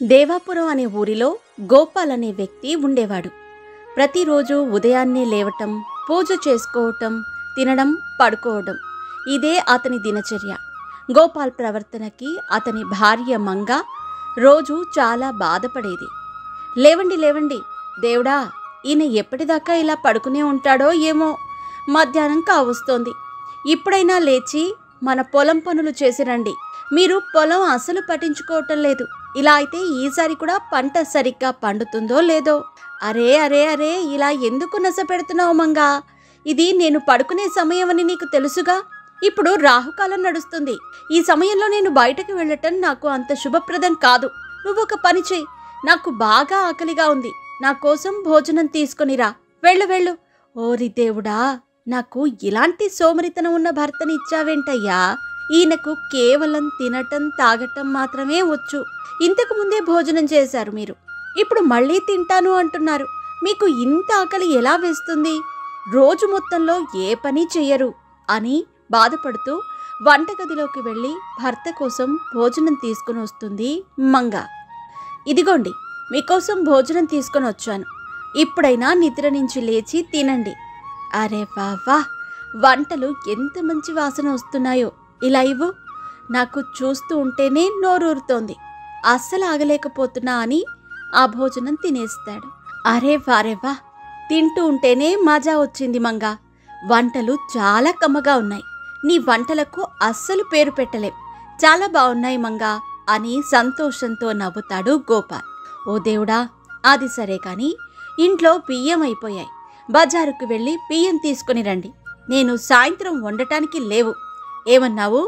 దేవాపురం అనే ఊరిలో గోపాల్ అనే వ్యక్తి ఉండేవాడు. ప్రతిరోజు ఉదయాన్నే లేవటం, పూజ చేసుకోవటం, తినడం, పడుకోవడం ఇదే అతని దినచర్య. గోపాల్ ప్రవర్తనకి అతని భార్య మంగ రోజు చాలా బాధపడేది. లేవండి లేవండి, దేవుడా, ఈయన ఎప్పటిదాకా ఇలా పడుకునే ఉంటాడో ఏమో, మధ్యాహ్నం కావస్తోంది, ఇప్పుడైనా లేచి మన పొలం పనులు చేసి రండి. మీరు పొలం అసలు పట్టించుకోవటం లేదు. ఇలా అయితే ఈసారి కూడా పంట సరిగ్గా పండుతుందో లేదో. అరే అరే అరే, ఇలా ఎందుకు నస పెడుతున్నావు మంగా? ఇది నేను పడుకునే సమయం అని నీకు తెలుసుగా. ఇప్పుడు రాహుకాలం నడుస్తుంది. ఈ సమయంలో నేను బయటకు వెళ్ళటం నాకు అంత శుభప్రదం కాదు. నువ్వు ఒక పని చెయ్యి, నాకు బాగా ఆకలిగా ఉంది, నా కోసం భోజనం తీసుకొనిరా, వెళ్ళు వెళ్ళు. ఓరి దేవుడా, నాకు ఇలాంటి సోమరితనం ఉన్న భర్తని ఇచ్చావేంటయ్యా? ఈయనకు కేవలం తినటం తాగటం మాత్రమే వచ్చు. ఇంతకు ముందే భోజనం చేశారు మీరు, ఇప్పుడు మళ్ళీ తింటాను అంటున్నారు. మీకు ఇంత ఆకలి ఎలా వేస్తుంది? రోజు మొత్తంలో ఏ పని చెయ్యరు అని బాధపడుతూ వంటగదిలోకి వెళ్ళి భర్త కోసం భోజనం తీసుకుని వస్తుంది మంగ. ఇదిగోండి, మీకోసం భోజనం తీసుకొని వచ్చాను, ఇప్పుడైనా నిద్ర నుంచి లేచి తినండి. అరే వా, వంటలు ఎంత మంచి వాసన వస్తున్నాయో, ఇలా ఇవ్వు, నాకు చూస్తూ ఉంటేనే నోరూరుతోంది, అస్సలు ఆగలేకపోతున్నా అని ఆ భోజనం తినేస్తాడు. అరే వారేవా, తింటూ ఉంటేనే మజా వచ్చింది మంగ, వంటలు చాలా కమ్మగా ఉన్నాయి, నీ వంటలకు అస్సలు పేరు పెట్టలేం, చాలా బాగున్నాయి మంగా అని సంతోషంతో నవ్వుతాడు గోపాల్. ఓ దేవుడా, అది సరే కానీ ఇంట్లో బియ్యం అయిపోయాయి, బజారుకు వెళ్ళి బియ్యం తీసుకుని రండి. నేను సాయంత్రం వండటానికి లేవు. ఏమన్నావు?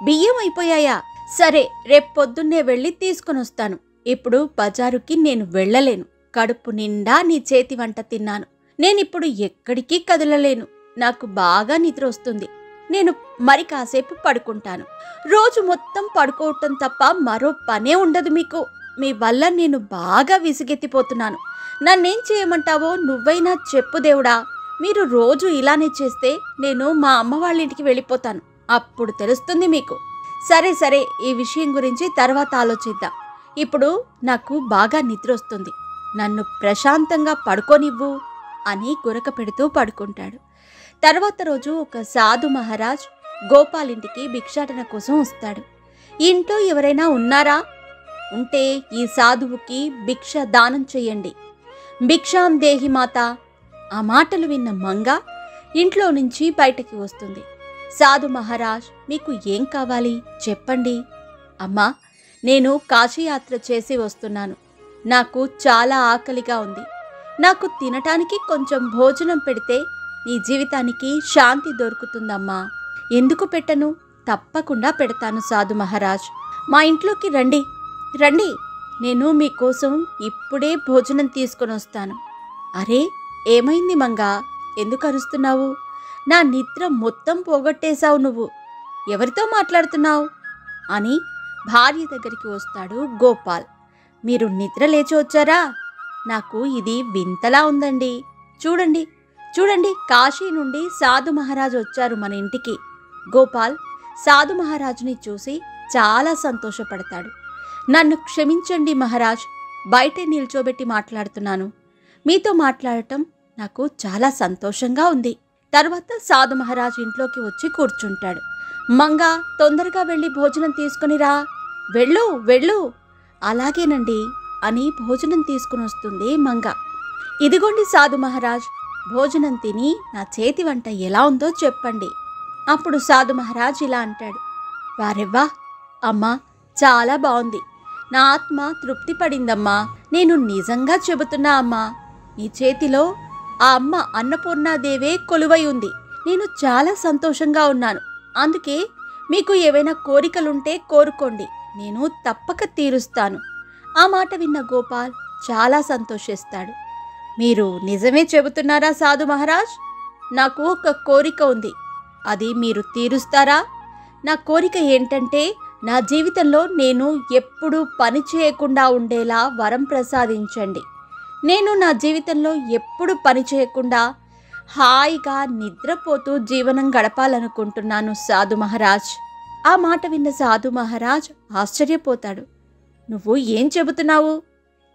బియ్యం అయిపోయాయా? సరే, రేపు పొద్దున్నే వెళ్ళి తీసుకుని వస్తాను. ఇప్పుడు బజారుకి నేను వెళ్ళలేను, కడుపు నిండా నీ చేతి వంట తిన్నాను. నేనిప్పుడు ఎక్కడికి కదలలేను, నాకు బాగా నిద్ర వస్తుంది, నేను మరి కాసేపు పడుకుంటాను. రోజు మొత్తం పడుకోవటం తప్ప మరో పనే ఉండదు మీకు. మీ వల్ల నేను బాగా విసిగెత్తిపోతున్నాను. నన్నేం చేయమంటావో నువ్వైనా చెప్పు దేవుడా. మీరు రోజు ఇలానే చేస్తే నేను మా అమ్మ వాళ్ళ ఇంటికి వెళ్ళిపోతాను, అప్పుడు తెలుస్తుంది మీకు. సరే సరే, ఈ విషయం గురించి తర్వాత ఆలోచిద్దాం. ఇప్పుడు నాకు బాగా నిద్ర వస్తుంది, నన్ను ప్రశాంతంగా పడుకోనివ్వు అని గురక పెడుతూ పడుకుంటాడు. తర్వాత రోజు ఒక సాధు మహారాజ్ గోపాల్ ఇంటికి భిక్షాటన కోసం వస్తాడు. ఇంట్లో ఎవరైనా ఉన్నారా? ఉంటే ఈ సాధువుకి భిక్ష దానం చెయ్యండి, భిక్షాం దేహి మాత. ఆ మాటలు విన్న మంగ ఇంట్లో నుంచి బయటకి వస్తుంది. సాధు మహారాజ్, మీకు ఏం కావాలి చెప్పండి. అమ్మా, నేను కాశీయాత్ర చేసి వస్తున్నాను, నాకు చాలా ఆకలిగా ఉంది, నాకు తినటానికి కొంచెం భోజనం పెడితే నీ జీవితానికి శాంతి దొరుకుతుందమ్మా. ఎందుకు పెట్టను? తప్పకుండా పెడతాను సాధు మహారాజ్. మా ఇంట్లోకి రండి రండి, నేను మీకోసం ఇప్పుడే భోజనం తీసుకొని వస్తాను. అరే, ఏమైంది మంగా, ఎందుకు అరుస్తున్నావు? నా నిద్ర మొత్తం పోగొట్టేశావు నువ్వు, ఎవరితో మాట్లాడుతున్నావు అని భార్య దగ్గరికి వస్తాడు గోపాల్. మీరు నిద్ర లేచి వచ్చారా? నాకు ఇది వింతలా ఉందండి. చూడండి చూడండి, కాశీ నుండి సాధు మహారాజు వచ్చారు మన ఇంటికి. గోపాల్ సాధు మహారాజుని చూసి చాలా సంతోషపడతాడు. నన్ను క్షమించండి మహారాజ్, బయటే నిల్చోబెట్టి మాట్లాడుతున్నాను, మీతో మాట్లాడటం నాకు చాలా సంతోషంగా ఉంది. తర్వాత సాధు మహారాజ్ ఇంట్లోకి వచ్చి కూర్చుంటాడు. మంగా, తొందరగా వెళ్ళి భోజనం తీసుకునిరా, వెళ్ళు వెళ్ళు. అలాగేనండి అని భోజనం తీసుకుని వస్తుంది మంగ. ఇదిగోండి సాధు మహారాజ్, భోజనం తిని నా చేతి వంట ఎలా ఉందో చెప్పండి. అప్పుడు సాధు మహారాజ్ ఇలా అంటాడు. వారెవ్వా అమ్మా, చాలా బాగుంది, నా ఆత్మ తృప్తి పడిందమ్మా. నేను నిజంగా చెబుతున్నా అమ్మా, మీ చేతిలో ఆ అమ్మ అన్నపూర్ణాదేవే కొలువై ఉంది. నేను చాలా సంతోషంగా ఉన్నాను. అందుకే మీకు ఏవైనా కోరికలుంటే కోరుకోండి, నేను తప్పక తీరుస్తాను. ఆ మాట విన్న గోపాల్ చాలా సంతోషిస్తాడు. మీరు నిజమే చెబుతున్నారా సాధు మహారాజ్? నాకు ఒక కోరిక ఉంది, అది మీరు తీరుస్తారా? నా కోరిక ఏంటంటే, నా జీవితంలో నేను ఎప్పుడూ పని చేయకుండా ఉండేలా వరం ప్రసాదించండి. నేను నా జీవితంలో ఎప్పుడు పని చేయకుండా హాయిగా నిద్రపోతూ జీవనం గడపాలనుకుంటున్నాను సాధు మహారాజ్. ఆ మాట విన్న సాధు మహారాజ్ ఆశ్చర్యపోతాడు. నువ్వు ఏం చెబుతున్నావు?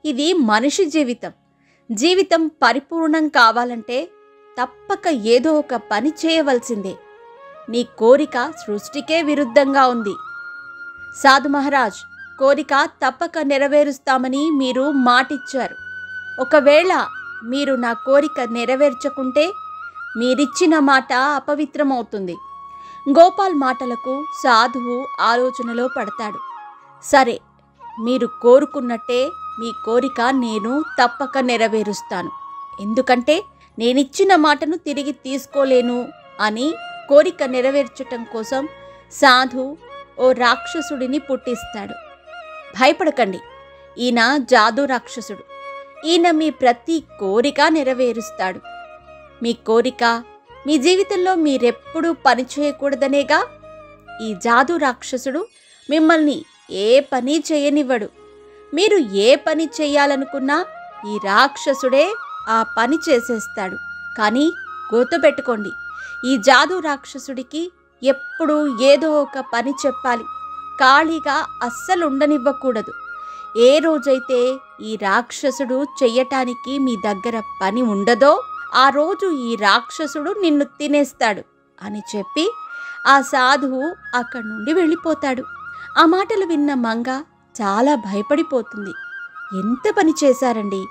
ఇది మనిషి జీవితం. జీవితం పరిపూర్ణం కావాలంటే తప్పక ఏదో ఒక పని చేయవలసిందే. నీ కోరిక సృష్టికే విరుద్ధంగా ఉంది. సాధు మహారాజ్, కోరిక తప్పక నెరవేరుస్తామని మీరు మాటిచ్చారు. ఒకవేళ మీరు నా కోరిక నెరవేర్చకుంటే మీరిచ్చిన మాట అపవిత్రమవుతుంది. గోపాల్ మాటలకు సాధువు ఆలోచనలో పడతాడు. సరే, మీరు కోరుకున్నట్టే మీ కోరిక నేను తప్పక నెరవేరుస్తాను. ఎందుకంటే నేనిచ్చిన మాటను తిరిగి తీసుకోలేను అని కోరిక నెరవేర్చటం కోసం సాధు ఓ రాక్షసుడిని పుట్టిస్తాడు. భయపడకండి, ఈయన జాదూ రాక్షసుడు. ఈయన మీ ప్రతి కోరిక నెరవేరుస్తాడు. మీ కోరిక మీ జీవితంలో మీరెప్పుడూ పని చేయకూడదనేగా. ఈ జాదూ రాక్షసుడు మిమ్మల్ని ఏ పని చేయనివ్వడు. మీరు ఏ పని చేయాలనుకున్నా ఈ రాక్షసుడే ఆ పని చేసేస్తాడు. కానీ గుర్తుపెట్టుకోండి, ఈ జాదూ రాక్షసుడికి ఎప్పుడూ ఏదో ఒక పని చెప్పాలి. ఖాళీగా అస్సలు ఉండనివ్వకూడదు. ఏ రోజైతే ఈ రాక్షసుడు చెయ్యటానికి మీ దగ్గర పని ఉండదో ఆ రోజు ఈ రాక్షసుడు నిన్ను తినేస్తాడు అని చెప్పి ఆ సాధువు అక్కడి నుండి వెళ్ళిపోతాడు. ఆ మాటలు విన్న మంగ చాలా భయపడిపోతుంది. ఎంత పని చేశారండి!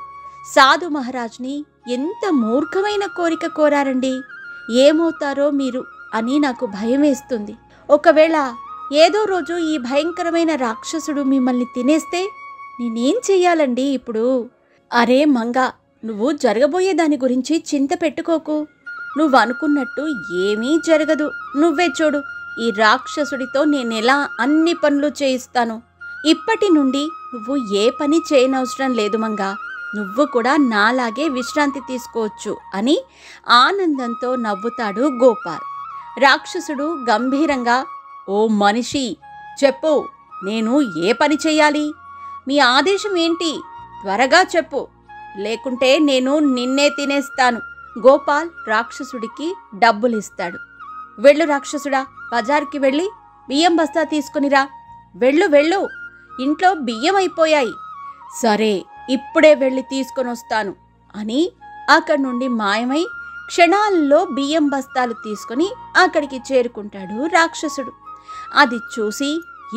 సాధు మహారాజ్ని ఎంత మూర్ఖమైన కోరిక కోరారండి! ఏమవుతారో మీరు అని నాకు భయం వేస్తుంది. ఒకవేళ ఏదో రోజు ఈ భయంకరమైన రాక్షసుడు మిమ్మల్ని తినేస్తే నేనేం చెయ్యాలండి ఇప్పుడు? అరే మంగ, నువ్వు జరగబోయే దాని గురించి చింత పెట్టుకోకు. నువ్వు అనుకున్నట్టు ఏమీ జరగదు. నువ్వే చూడు, ఈ రాక్షసుడితో నేనెలా అన్ని పనులు చేయిస్తాను. ఇప్పటి నుండి నువ్వు ఏ పని చేయనవసరం లేదు మంగా. నువ్వు కూడా నాలాగే విశ్రాంతి తీసుకోవచ్చు అని ఆనందంతో నవ్వుతాడు గోపాల్. రాక్షసుడు గంభీరంగా, ఓ మనిషి, చెప్పు, నేను ఏ పని చెయ్యాలి? మీ ఆదేశం ఏంటి? త్వరగా చెప్పు, లేకుంటే నేను నిన్నే తినేస్తాను. గోపాల్ రాక్షసుడికి డబ్బులిస్తాడు. వెళ్ళు రాక్షసుడా, బజార్కి వెళ్ళి బియ్యం బస్తా తీసుకునిరా. వెళ్ళు వెళ్ళు, ఇంట్లో బియ్యం అయిపోయాయి. సరే, ఇప్పుడే వెళ్ళి తీసుకొని వస్తాను అని అక్కడి నుండి మాయమై క్షణాల్లో బియ్యం బస్తాలు తీసుకొని అక్కడికి చేరుకుంటాడు రాక్షసుడు. అది చూసి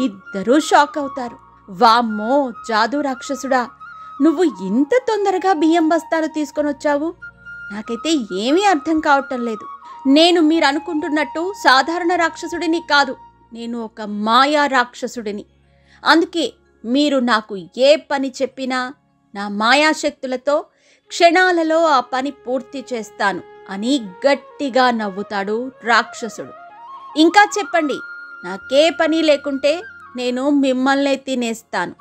ఇద్దరూ షాక్ అవుతారు. వామ్మో జాదూ రాక్షసుడా, నువ్వు ఇంత తొందరగా బియ్యం బస్తాలు తీసుకొని వచ్చావు? నాకైతే ఏమీ అర్థం కావటం లేదు. నేను మీరు అనుకుంటున్నట్టు సాధారణ రాక్షసుడిని కాదు. నేను ఒక మాయా రాక్షసుడిని. అందుకే మీరు నాకు ఏ పని చెప్పినా నా మాయాశక్తులతో క్షణాలలో ఆ పని పూర్తి చేస్తాను అని గట్టిగా నవ్వుతాడు రాక్షసుడు. ఇంకా చెప్పండి, నాకే పని లేకుంటే నేను మిమ్మల్నే తినేస్తాను.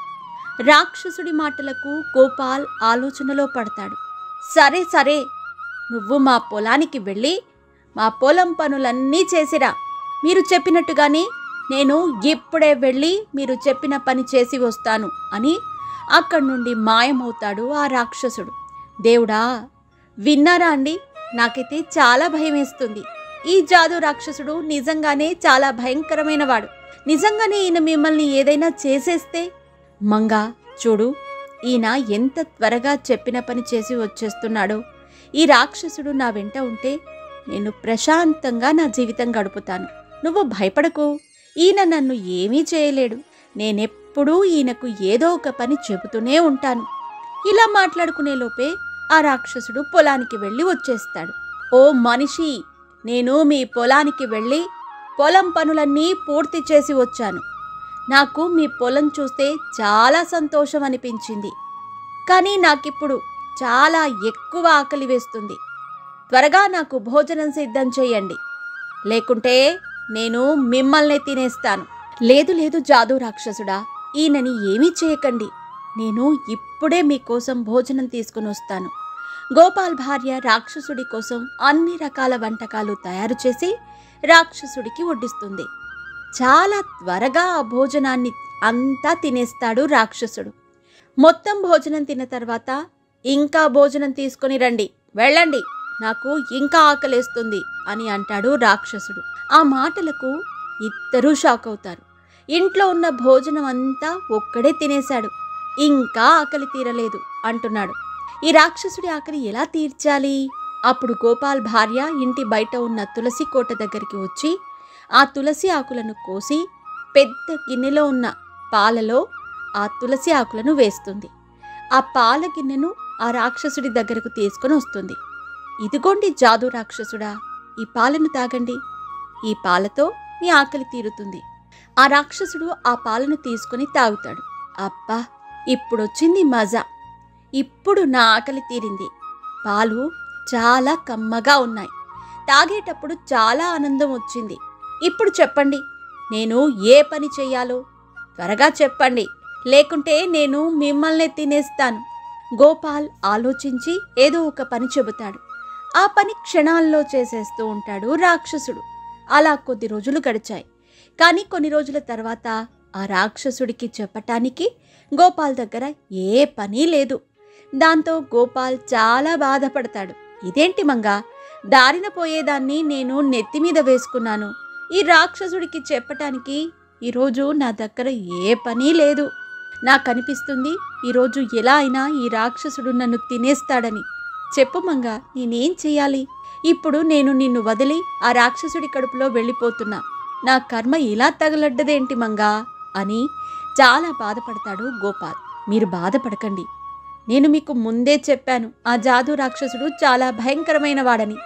రాక్షసుడి మాటలకు గోపాల్ ఆలోచనలో పడతాడు. సరే సరే, నువ్వు మా పొలానికి వెళ్ళి మా పొలం పనులన్నీ చేసిరా. మీరు చెప్పినట్టుగానే నేను ఇప్పుడే వెళ్ళి మీరు చెప్పిన పని చేసి వస్తాను అని అక్కడి నుండి మాయమవుతాడు ఆ రాక్షసుడు. దేవుడా, విన్నారా అండి? నాకైతే చాలా భయం వేస్తుంది. ఈ జాదూ రాక్షసుడు నిజంగానే చాలా భయంకరమైన వాడు. నిజంగానే ఈయన మిమ్మల్ని ఏదైనా చేసేస్తే? మంగా చూడు, ఈయన ఎంత త్వరగా చెప్పిన పని చేసి వచ్చేస్తున్నాడో. ఈ రాక్షసుడు నా వెంట ఉంటే నేను ప్రశాంతంగా నా జీవితం గడుపుతాను. నువ్వు భయపడకు, ఈయన నన్ను ఏమీ చేయలేడు. నేనెప్పుడూ ఈయనకు ఏదో ఒక పని చెబుతూనే ఉంటాను. ఇలా మాట్లాడుకునే లోపే ఆ రాక్షసుడు పొలానికి వెళ్ళి వచ్చేస్తాడు. ఓ మనిషి, నేను మీ పొలానికి వెళ్ళి పొలం పనులన్నీ పూర్తి చేసి వచ్చాను. నాకు మీ పొలం చూస్తే చాలా సంతోషం అనిపించింది. కానీ నాకిప్పుడు చాలా ఎక్కువ ఆకలి వేస్తుంది. త్వరగా నాకు భోజనం సిద్ధం చేయండి, లేకుంటే నేను మిమ్మల్ని తినేస్తాను. లేదు లేదు జాదూ రాక్షసుడా, ఈయనని ఏమీ చేయకండి. నేను ఇప్పుడే మీకోసం భోజనం తీసుకుని వస్తాను. గోపాల్ భార్య రాక్షసుడి కోసం అన్ని రకాల వంటకాలు తయారు చేసి రాక్షసుడికి వడ్డిస్తుంది. చాలా త్వరగా ఆ భోజనాన్ని అంతా తినేస్తాడు రాక్షసుడు. మొత్తం భోజనం తిన్న తర్వాత, ఇంకా భోజనం తీసుకొని రండి, వెళ్ళండి, నాకు ఇంకా ఆకలేస్తుంది అని అంటాడు రాక్షసుడు. ఆ మాటలకు ఇద్దరూ షాక్ అవుతారు. ఇంట్లో ఉన్న భోజనం అంతా ఒక్కడే తినేశాడు, ఇంకా ఆకలి తీరలేదు అంటున్నాడు. ఈ రాక్షసుడి ఆకలి ఎలా తీర్చాలి? అప్పుడు గోపాల్ భార్య ఇంటి బయట ఉన్న తులసి కోట దగ్గరికి వచ్చి ఆ తులసి ఆకులను కోసి పెద్ద గిన్నెలో ఉన్న పాలలో ఆ తులసి ఆకులను వేస్తుంది. ఆ పాల గిన్నెను ఆ రాక్షసుడి దగ్గరకు తీసుకొని వస్తుంది. ఇదిగోండి జాదు రాక్షసుడా, ఈ పాలను తాగండి, ఈ పాలతో మీ ఆకలి తీరుతుంది. ఆ రాక్షసుడు ఆ పాలను తీసుకొని తాగుతాడు. అబ్బా, ఇప్పుడొచ్చింది మజా, ఇప్పుడు నా ఆకలి తీరింది. పాలు చాలా కమ్మగా ఉన్నాయి, తాగేటప్పుడు చాలా ఆనందం వచ్చింది. ఇప్పుడు చెప్పండి, నేను ఏ పని చెయ్యాలో త్వరగా చెప్పండి, లేకుంటే నేను మిమ్మల్నే తినేస్తాను. గోపాల్ ఆలోచించి ఏదో ఒక పని చెబుతాడు. ఆ పని క్షణాల్లో చేసేస్తూ ఉంటాడు రాక్షసుడు. అలా కొద్ది రోజులు గడిచాయి. కానీ కొన్ని రోజుల తర్వాత ఆ రాక్షసుడికి చెప్పటానికి గోపాల్ దగ్గర ఏ పని లేదు. దాంతో గోపాల్ చాలా బాధపడతాడు. ఇదేంటి మంగా, దారిన పోయేదాన్ని నేను నెత్తిమీద వేసుకున్నాను, ఈ రాక్షసుడికి చెప్పటానికి ఈరోజు నా దగ్గర ఏ పని లేదు. నాకనిపిస్తుంది ఈరోజు ఎలా అయినా ఈ రాక్షసుడు నన్ను తినేస్తాడని. చెప్పు మంగా, నేనేం చెయ్యాలి? ఇప్పుడు నేను నిన్ను వదిలి ఆ రాక్షసుడి కడుపులో వెళ్ళిపోతున్నా, నా కర్మ ఇలా తగలడ్డదేంటి మంగా అని చాలా బాధపడతాడు గోపాల్. మీరు బాధపడకండి, నేను మీకు ముందే చెప్పాను ఆ జాదు రాక్షసుడు చాలా భయంకరమైన వాడని.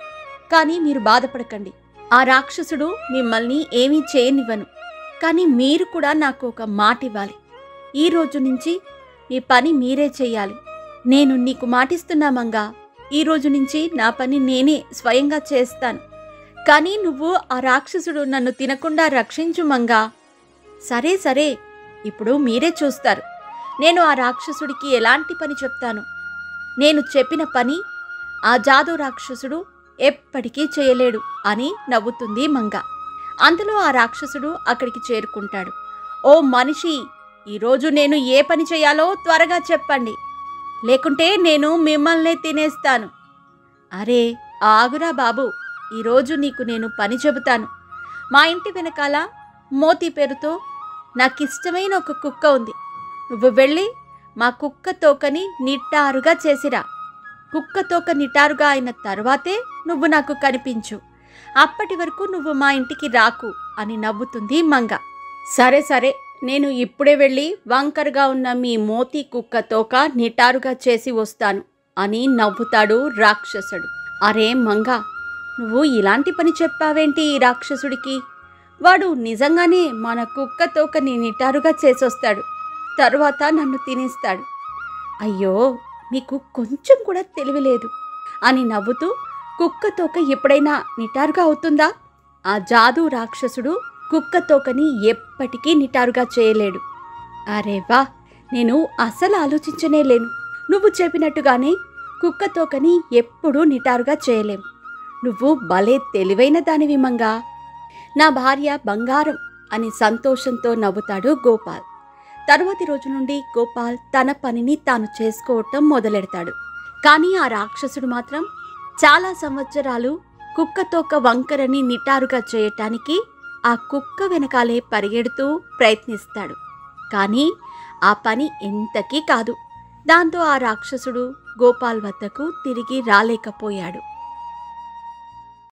కానీ మీరు బాధపడకండి, ఆ రాక్షసుడు మిమ్మల్ని ఏమీ చేయనివ్వను. కానీ మీరు కూడా నాకు ఒక మాట ఇవ్వాలి. ఈ రోజు నుంచి మీ పని మీరే చెయ్యాలి. నేను నీకు మాటిస్తున్నా మంగా, ఈ రోజు నుంచి నా పని నేనే స్వయంగా చేస్తాను. కానీ నువ్వు ఆ రాక్షసుడు నన్ను తినకుండా రక్షించు మంగా. సరే సరే, ఇప్పుడు మీరే చూస్తారు నేను ఆ రాక్షసుడికి ఎలాంటి పని చెప్తాను. నేను చెప్పిన పని ఆ జాదు రాక్షసుడు ఎప్పటికీ చేయలేడు అని నవ్వుతుంది మంగ. అంతలో ఆ రాక్షసుడు అక్కడికి చేరుకుంటాడు. ఓ మనిషి, ఈరోజు నేను ఏ పని చేయాలో త్వరగా చెప్పండి, లేకుంటే నేను మిమ్మల్నే తినేస్తాను. అరే ఆగురా బాబు, ఈరోజు నీకు నేను పని చెబుతాను. మా ఇంటి వెనకాల మోతి పేరుతో నాకిష్టమైన ఒక కుక్క ఉంది. నువ్వు వెళ్ళి మా కుక్క తోకని నిట్టారుగా చేసిరా. కుక్క తోక నిటారుగా అయిన తర్వాతే నువ్వు నాకు కనిపించు. అప్పటి వరకు నువ్వు మా ఇంటికి రాకు అని నవ్వుతుంది మంగ. సరే సరే, నేను ఇప్పుడే వెళ్ళి వంకరగా ఉన్న మీ మోతి కుక్క తోక నిటారుగా చేసి వస్తాను అని నవ్వుతాడు రాక్షసుడు. అరే మంగ, నువ్వు ఇలాంటి పని చెప్పావేంటి ఈ రాక్షసుడికి? వాడు నిజంగానే మన కుక్క తోకని నిటారుగా చేసొస్తాడు, తరువాత నన్ను తినేస్తాడు. అయ్యో, మీకు కొంచెం కూడా తెలివిలేదు అని నవ్వుతూ, కుక్క తోక ఎప్పుడైనా నిటారుగా అవుతుందా? ఆ జాదు రాక్షసుడు కుక్క తోకని ఎప్పటికీ నిటారుగా చేయలేడు. అరే వా, నేను అసలు ఆలోచించనే లేను. నువ్వు చెప్పినట్టుగానే కుక్క తోకని ఎప్పుడూ నిటారుగా చేయలేం. నువ్వు భలే తెలివైన దానివి మంగా. నా భార్య బంగారం అని సంతోషంతో నవ్వుతాడు గోపాల్. తరువాతి రోజు నుండి గోపాల్ తన పనిని తాను చేసుకోవటం మొదలెడతాడు. కానీ ఆ రాక్షసుడు మాత్రం చాలా సంవత్సరాలు కుక్కతోక వంకరని నిటారుగా చేయటానికి ఆ కుక్క వెనకాలే పరిగెడుతూ ప్రయత్నిస్తాడు. కానీ ఆ పని ఎంతకీ కాదు. దాంతో ఆ రాక్షసుడు గోపాల్ వద్దకు తిరిగి రాలేకపోయాడు.